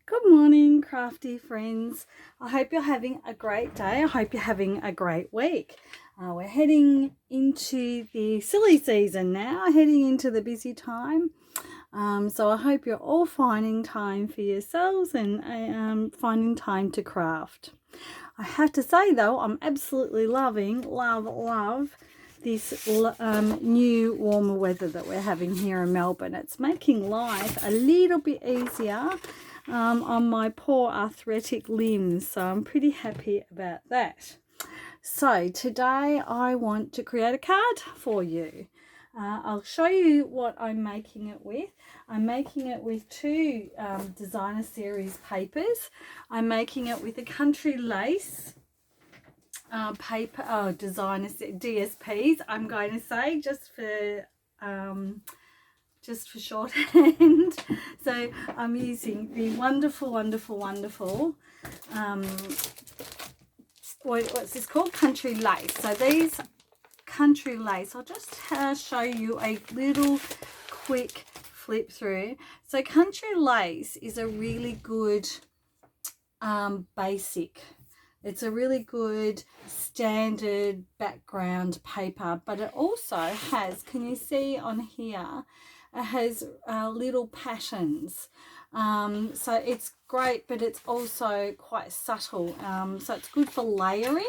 Good morning, crafty friends. I hope you're having a great day. I hope you're having a great week. We're heading into the silly season now, heading into the busy time. So I hope you're all finding time for yourselves and finding time to craft. I have to say though, I'm absolutely love this new warmer weather that we're having here in Melbourne. It's making life a little bit easier on my poor arthritic limbs, so I'm pretty happy about that. So today I want to create a card for you. I'll show you what I'm making it with. I'm making it with two designer series papers. I'm making it with a country lace paper, designer DSPs, I'm going to say, just for shorthand. So I'm using the wonderful what's this called, country lace. So these country lace, I'll just show you a little quick flip through. So country lace is a really good basic. It's a really good standard background paper, but it also has, can you see on here, it has little patterns. So it's great, but it's also quite subtle. So it's good for layering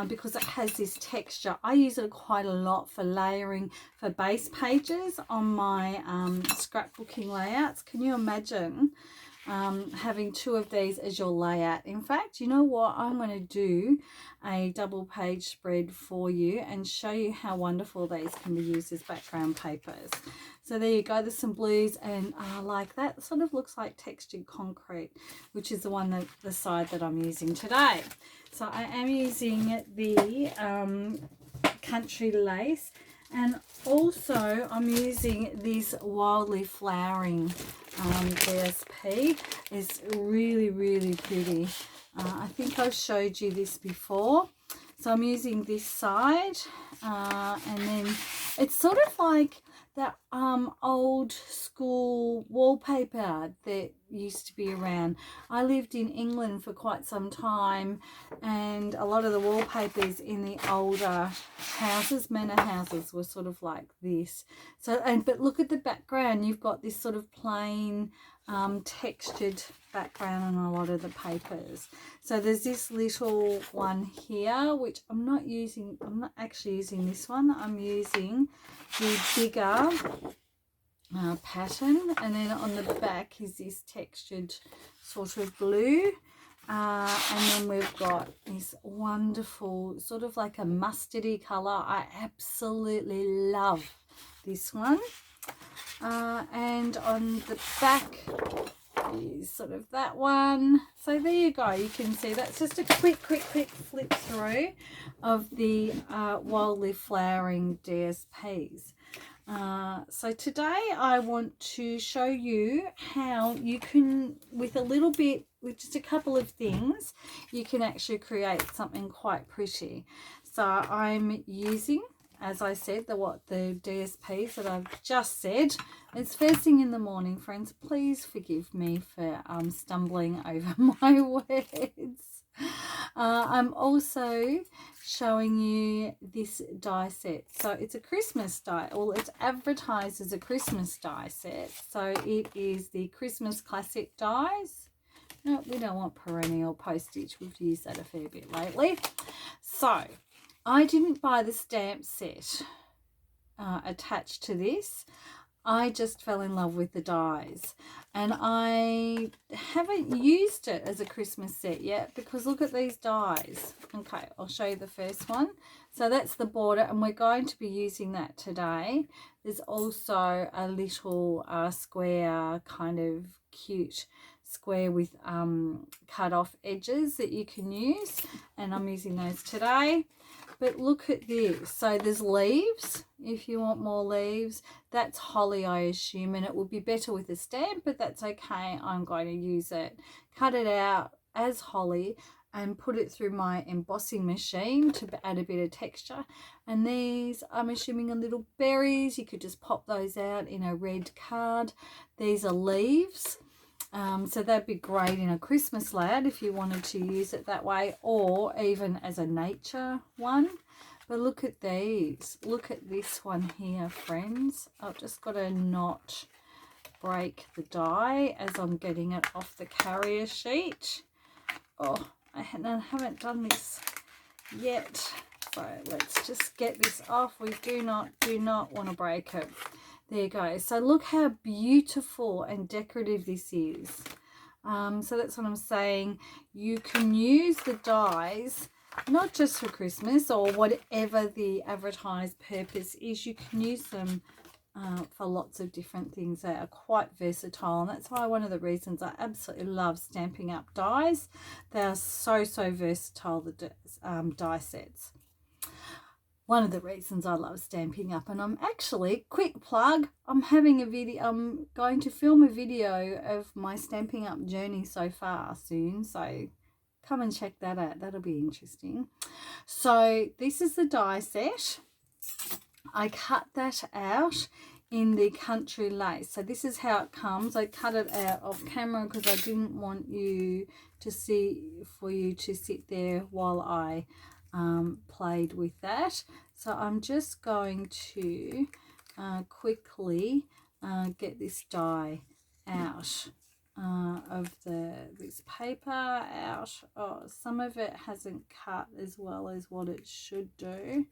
because it has this texture. I use it quite a lot for layering for base pages on my scrapbooking layouts. Can you imagine having two of these as your layout? In fact, you know what, I'm going to do a double page spread for you and show you how wonderful these can be used as background papers. So there you go, there's some blues, and like that sort of looks like textured concrete, which is the side that I'm using today. So I am using the country lace, and also I'm using this wildly flowering DSP. It's really pretty. I think I've showed you this before. So I'm using this side, and then it's sort of like that old school wallpaper that used to be around. I lived in England for quite some time, and a lot of the wallpapers in the older houses, manor houses, were sort of like this. So, but look at the background, you've got this sort of plain textured background on a lot of the papers. So there's this little one here, which I'm not actually using this one. I'm using the bigger pattern, and then on the back is this textured sort of blue, and then we've got this wonderful sort of like a mustardy color. I absolutely love this one, and on the back is sort of that one. So there you go, you can see that's just a quick flip through of the wildly flowering DSPs. So today I want to show you how you can, with just a couple of things, you can actually create something quite pretty. So I'm using, as I said, the DSPs that I've just said. It's first thing in the morning, friends. Please forgive me for stumbling over my words. I'm also showing you this die set. So it's a Christmas die. Well, it's advertised as a Christmas die set. So it is the Christmas classic dies. No, we don't want perennial postage. We've used that a fair bit lately. So I didn't buy the stamp set attached to this. I just fell in love with the dies, and I haven't used it as a Christmas set yet because look at these dies. Okay, I'll show you the first one. So that's the border, and we're going to be using that today. There's also a little square, kind of cute square with cut off edges that you can use, and I'm using those today. But look at this. So there's leaves, if you want more leaves. That's holly, I assume, and it would be better with a stamp, but that's okay. I'm going to use it. Cut it out as holly and put it through my embossing machine to add a bit of texture. And these, I'm assuming, are little berries. You could just pop those out in a red card. These are leaves. So that'd be great in a Christmas lad if you wanted to use it that way, or even as a nature one. But look at these. Look at this one here, friends. I've just got to not break the die as I'm getting it off the carrier sheet. Oh, I haven't done this yet. So let's just get this off. We do not want to break it. There you go. So look how beautiful and decorative this is. So that's what I'm saying. You can use the dies not just for Christmas or whatever the advertised purpose is. You can use them for lots of different things. They are quite versatile, and that's why one of the reasons I absolutely love Stampin' Up dies. They are so versatile, the die sets. One of the reasons I love Stampin' Up, and I'm actually, quick plug, I'm going to film a video of my Stampin' Up journey so far soon, so come and check that out. That'll be interesting. So this is the die set. I cut that out in the country lace. So this is how it comes. I cut it out off camera because I didn't want you to sit there while I played with that. So I'm just going to quickly get this die out of this paper out. Oh, some of it hasn't cut as well as what it should do.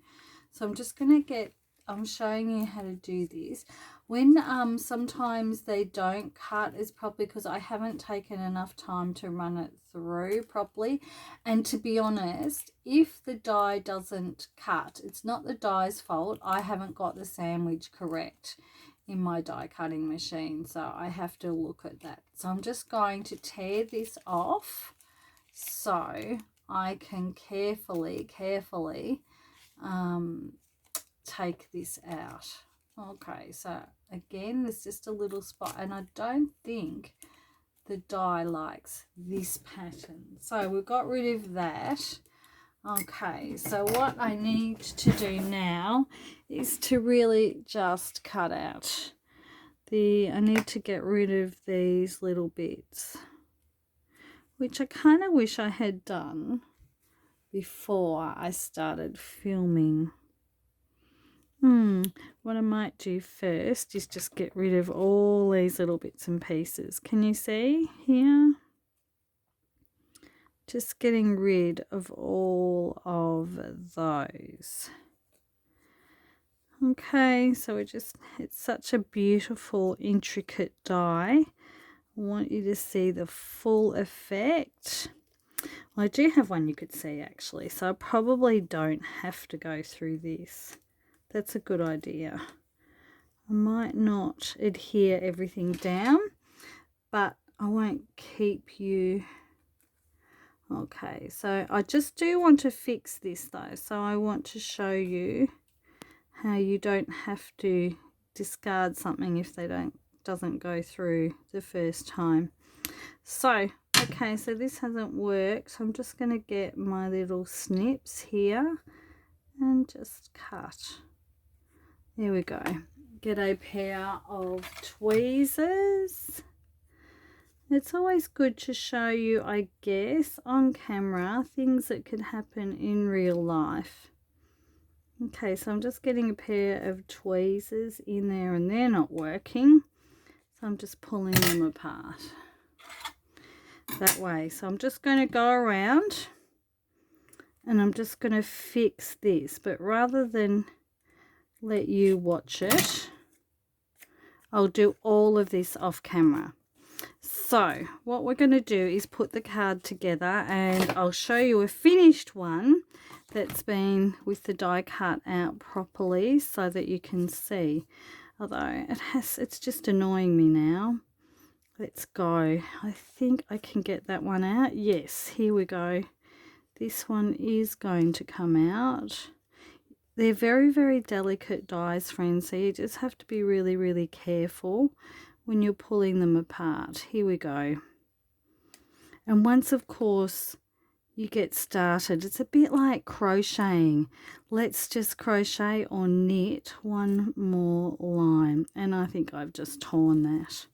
So I'm just going to I'm showing you how to do this. When sometimes they don't cut, is probably because I haven't taken enough time to run it through properly. And to be honest, if the die doesn't cut, it's not the die's fault. I haven't got the sandwich correct in my die cutting machine, so I have to look at that. So I'm just going to tear this off so I can carefully take this out. Okay, so again, there's just a little spot, and I don't think the die likes this pattern, so we've got rid of that. Okay, so what I need to do now is to really just cut out I need to get rid of these little bits, which I kind of wish I had done before I started filming. What I might do first is just get rid of all these little bits and pieces. Can you see here? Just getting rid of all of those. Okay, so it's such a beautiful, intricate die. I want you to see the full effect. Well, I do have one you could see actually, so I probably don't have to go through this. That's a good idea. I might not adhere everything down, but I won't keep you. Okay, so I just do want to fix this though. So I want to show you how you don't have to discard something if they doesn't go through the first time. So, okay, so this hasn't worked. So I'm just going to get my little snips here and just cut. There we go. Get a pair of tweezers. It's always good to show you, I guess, on camera, things that could happen in real life. Okay, so I'm just getting a pair of tweezers in there and they're not working. So I'm just pulling them apart that way. So I'm just going to go around and I'm just going to fix this. But rather than let you watch it, I'll do all of this off camera. So what we're going to do is put the card together, and I'll show you a finished one that's been with the die cut out properly so that you can see. Although it's just annoying me now. Let's go. I think I can get that one out. Yes, here we go. This one is going to come out. They're very delicate dies, friends, so you just have to be really careful when you're pulling them apart. Here we go. And once, of course, you get started, it's a bit like crocheting. Let's just crochet or knit one more line. And I think I've just torn that.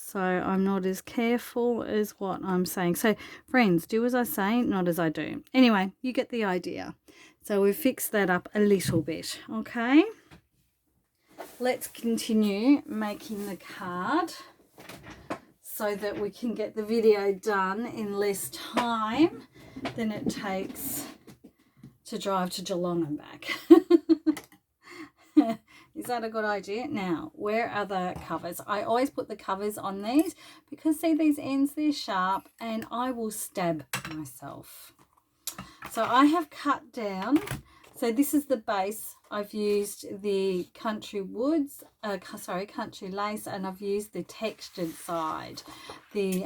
So I'm not as careful as what I'm saying. So friends, do as I say, not as I do. Anyway, you get the idea. So we've fixed that up a little bit, okay? Let's continue making the card so that we can get the video done in less time than it takes to drive to Geelong and back. Is that a good idea? Now, where are the covers? I always put the covers on these because, see, these ends, they're sharp and I will stab myself. So I have cut down, so this is the base. I've used the Country Woods, Country Lace, and I've used the textured side, the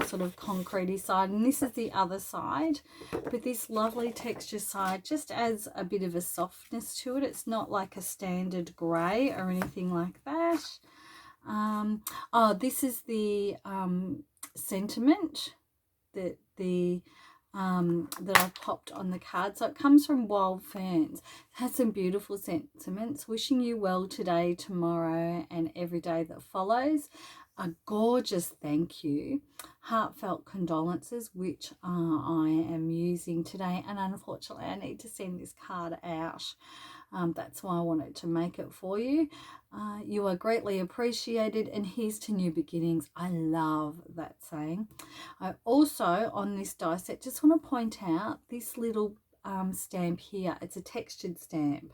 sort of concretey side, and this is the other side. But this lovely texture side just adds a bit of a softness to it. It's not like a standard grey or anything like that. Oh, this is the sentiment that that I popped on the card. So it comes from Wild Ferns. It has some beautiful sentiments. Wishing you well today, tomorrow, and every day that follows. A gorgeous thank you, heartfelt condolences, which I am using today, and unfortunately I need to send this card out. That's why I wanted to make it for you. You are greatly appreciated, and here's to new beginnings. I love that saying. I also, on this die set, just want to point out this little stamp here. It's a textured stamp.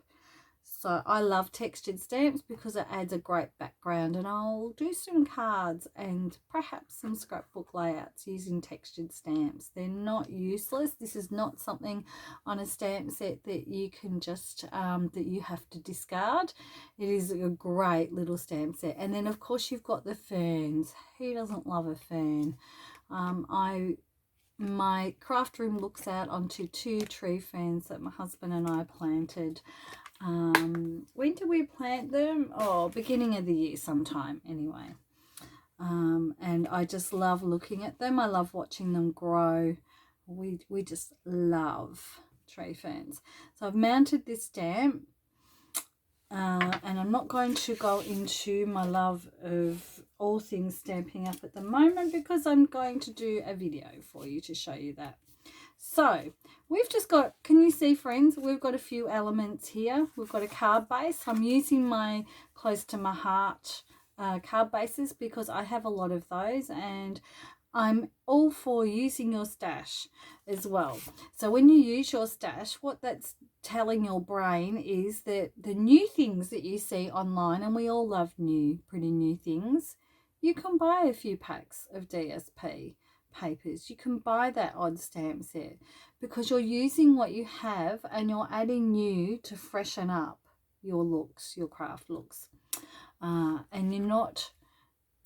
So I love textured stamps because it adds a great background, and I'll do some cards and perhaps some scrapbook layouts using textured stamps. They're not useless. This is not something on a stamp set that you can just that you have to discard. It is a great little stamp set. And then of course you've got the ferns. Who doesn't love a fern? My craft room looks out onto 2 tree ferns that my husband and I planted. When did we plant them? Oh, beginning of the year sometime anyway. And I just love looking at them. I love watching them grow. We just love tree ferns. So I've mounted this stamp, and I'm not going to go into my love of all things stamping up at the moment because I'm going to do a video for you to show you that. So we've just got, can you see friends, we've got a few elements here. We've got a card base. I'm using my close to my heart card bases because I have a lot of those, and I'm all for using your stash as well. So when you use your stash, what that's telling your brain is that the new things that you see online, and we all love pretty new things, you can buy a few packs of DSP papers. You can buy that odd stamp set because you're using what you have and you're adding new to freshen up your looks, your craft looks, and you're not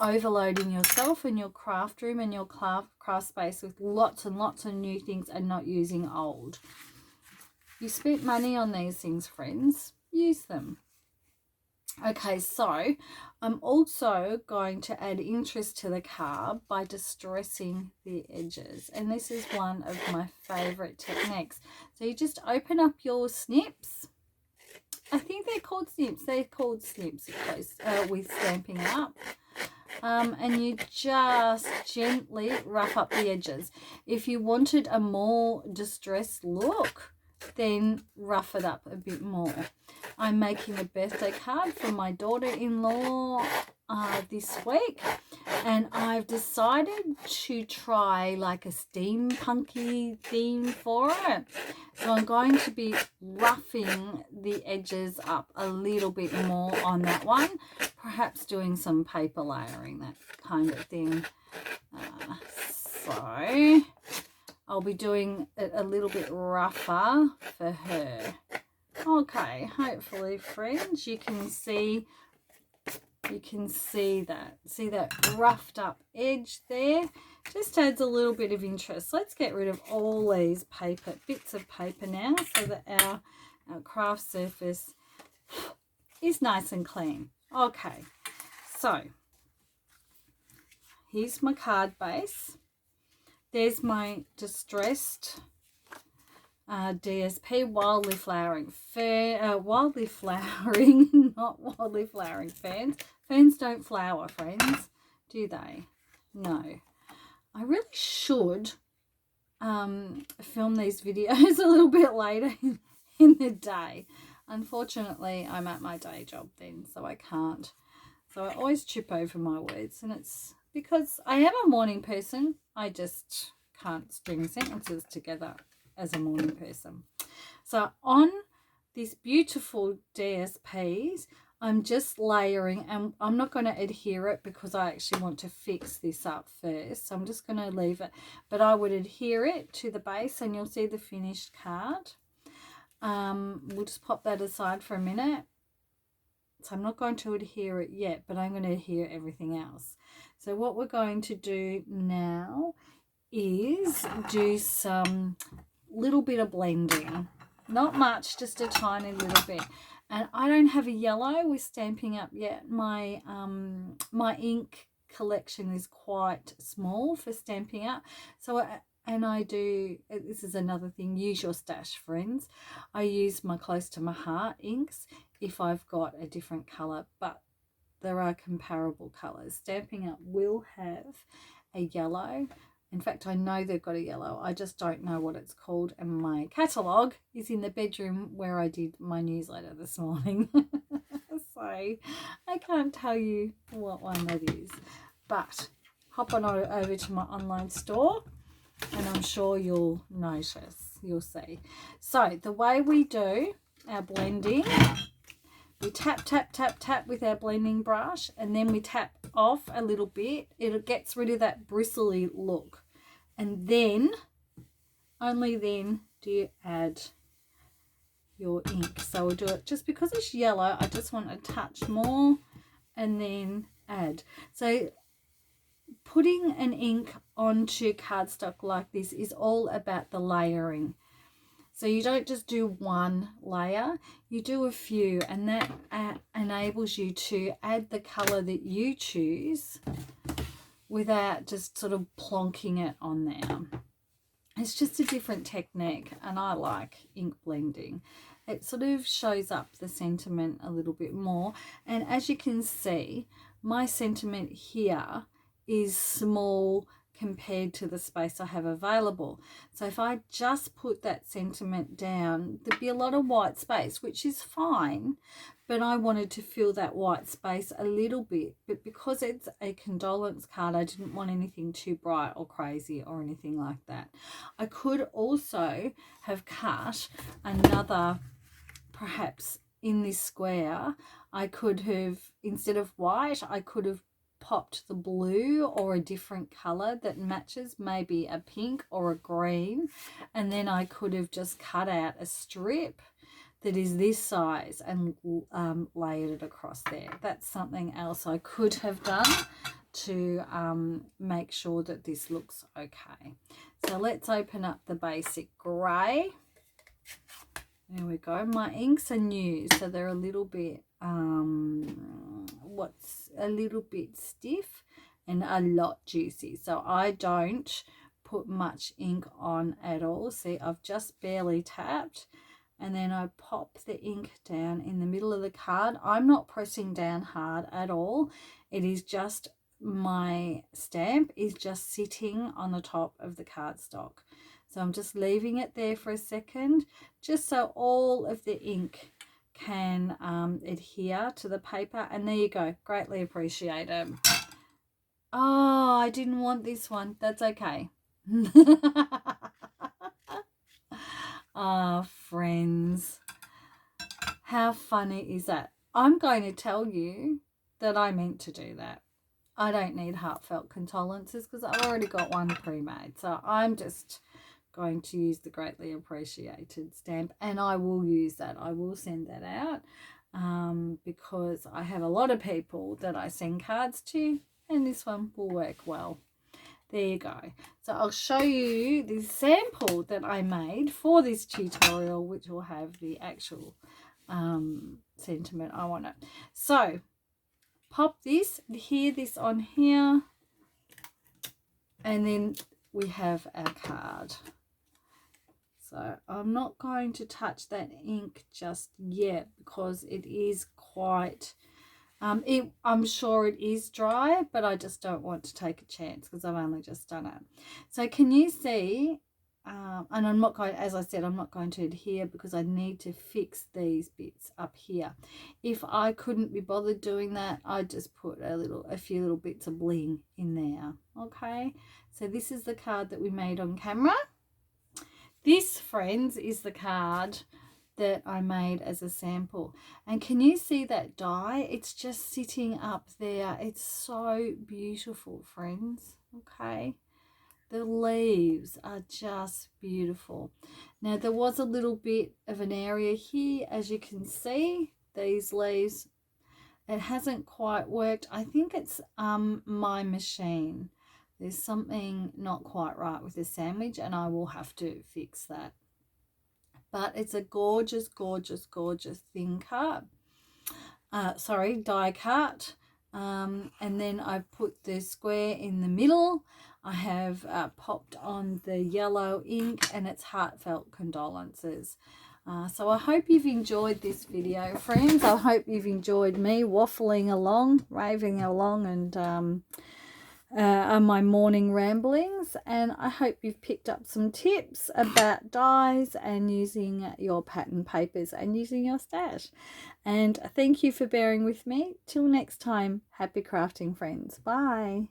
overloading yourself and your craft room and your craft space with lots and lots of new things and not using old. You spent money on these things, friends. Use them. Okay, so I'm also going to add interest to the card by distressing the edges, and this is one of my favorite techniques. So you just open up your snips. I think they're called snips. They're called snips with Stampin' Up. And you just gently rough up the edges. If you wanted a more distressed look, then rough it up a bit more. I'm making a birthday card for my daughter-in-law this week, and I've decided to try like a steampunky theme for it. So I'm going to be roughing the edges up a little bit more on that one, perhaps doing some paper layering, that kind of thing. So I'll be doing it a little bit rougher for her. Okay, hopefully friends you can see that. See that roughed up edge there? Just adds a little bit of interest. Let's get rid of all these bits of paper now so that our craft surface is nice and clean. Okay, so here's my card base. There's my distressed DSP wildly flowering wildly flowering, not wildly flowering ferns. Ferns don't flower, friends. do they? No. I really should film these videos a little bit later in the day. Unfortunately, I'm at my day job then, so I can't. So I always trip over my words, and it's because I am a morning person. I just can't string sentences together as a morning person. So on these beautiful DSPs, I'm just layering, and I'm not going to adhere it because I actually want to fix this up first. So I'm just going to leave it, but I would adhere it to the base, and you'll see the finished card. We'll just pop that aside for a minute. So I'm not going to adhere it yet, but I'm going to adhere everything else. So what we're going to do now is do some little bit of blending. Not much, just a tiny little bit. And I don't have a yellow with Stampin' Up yet. My my ink collection is quite small for Stampin' Up. So I do, this is another thing, use your stash, friends. I use my Close to My Heart inks if I've got a different colour, but there are comparable colours. Stampin' Up will have a yellow. In fact, I know they've got a yellow. I just don't know what it's called. And my catalogue is in the bedroom where I did my newsletter this morning. So I can't tell you what one that is. But hop on over to my online store and I'm sure you'll notice. You'll see. So the way we do our blending, we tap, tap, tap, tap with our blending brush, and then we tap off a little bit. It gets rid of that bristly look. And then, only then, do you add your ink. So we'll do it just because it's yellow. I just want a touch more and then add. So putting an ink onto cardstock like this is all about the layering. So you don't just do one layer, you do a few, and that enables you to add the colour that you choose without just sort of plonking it on there. It's just a different technique, and I like ink blending. It sort of shows up the sentiment a little bit more, and as you can see, my sentiment here is small compared to the space I have available. So if I just put that sentiment down, there'd be a lot of white space, which is fine, but I wanted to fill that white space a little bit. But because it's a condolence card, I didn't want anything too bright or crazy or anything like that. I could also have cut another, perhaps in this square, I could have, instead of white, I could have popped the blue or a different color that matches, maybe a pink or a green, and then I could have just cut out a strip that is this size and layered it across there. That's something else I could have done to make sure that this looks okay. So let's open up the basic grey. There we go. My inks are new, so they're a little bit a little bit stiff and a lot juicy. So I don't put much ink on at all. See, I've just barely tapped, and then I pop the ink down in the middle of the card. I'm not pressing down hard at all. It is just, my stamp is just sitting on the top of the cardstock. So I'm just leaving it there for a second, just so all of the ink can adhere to the paper. And there you go. Greatly appreciate it. Oh, I didn't want this one. That's okay. Ah, friends. How funny is that? I'm going to tell you that I meant to do that. I don't need heartfelt condolences because I've already got one pre-made. So I'm just going to use the greatly appreciated stamp, and I will use that. I will send that out because I have a lot of people that I send cards to, and this one will work well. There you go. So I'll show you the sample that I made for this tutorial, which will have the actual sentiment I want it. So pop this, adhere this on here, and then we have our card. So I'm not going to touch that ink just yet because it is quite I'm sure it is dry, but I just don't want to take a chance because I've only just done it. So can you see, and I'm not going, as I said, I'm not going to adhere because I need to fix these bits up here. If I couldn't be bothered doing that, I'd just put a few little bits of bling in there. Okay, so this is the card that we made on camera. This, friends, is the card that I made as a sample. And can you see that die? It's just sitting up there. It's so beautiful, friends. Okay, the leaves are just beautiful. Now there was a little bit of an area here, as you can see, these leaves, it hasn't quite worked. I think it's my machine. There's something not quite right with the sandwich, and I will have to fix that. But it's a gorgeous, gorgeous, gorgeous thin cut. Die cut. And then I've put the square in the middle. I have popped on the yellow ink, and it's heartfelt condolences. So I hope you've enjoyed this video, friends. I hope you've enjoyed me waffling along, raving along, and on my morning ramblings, and I hope you've picked up some tips about dies and using your pattern papers and using your stash. And thank you for bearing with me. Till next time, happy crafting, friends. Bye.